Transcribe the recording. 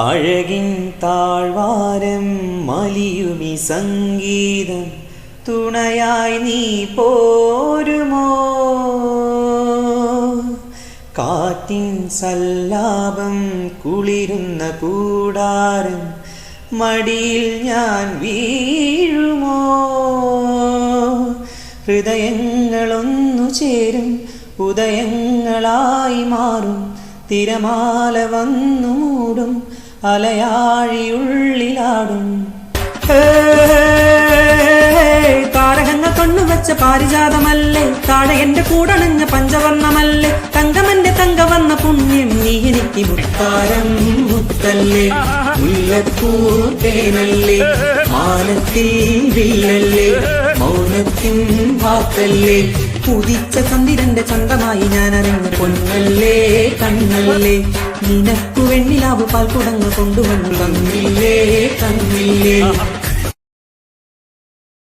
അഴകിൻ താഴ്വാരം മലിയുമി സംഗീതം തുണയായി നീ പോരുമോ? കാറ്റിൻ സല്ലാപം കുളിരുന്ന കൂടാരം മടിയിൽ ഞാൻ വീഴുമോ? ഹൃദയങ്ങളൊന്നു ചേരും ഉദയങ്ങളായി മാറും തിരമാല വന്നു മൂടും അലയാഴിയുള്ളിലാടും. താരകങ്ങൾ കൊണ്ടുവച്ച പാരിജാതമല്ലേ, താഴെ എന്റെ കൂടണഞ്ഞ പഞ്ചവർണ്ണമല്ലേ, തങ്കമന്റെ തങ്കവർണ്ണ പുണ്യം നീ എനിക്ക് മുത്താരം മുത്തല്ലേ, മുല്ലപ്പൂത്തേനല്ലേ, മാനത്തിൽ വില്ലല്ലേ, മൗനത്തിൻ വാക്കല്ലേ, ഉദിച്ച ചന്ദ്രന്റെ ചന്തമായി ഞാൻ അറിഞ്ഞ പൊന്നല്ലേ കണ്ണല്ലേ, നിനക്കു വെണ്ണിലാവ് പാൽക്കുടങ്ങ് കൊണ്ടുവന്നു തന്നില്ലേ തന്നില്ലേ.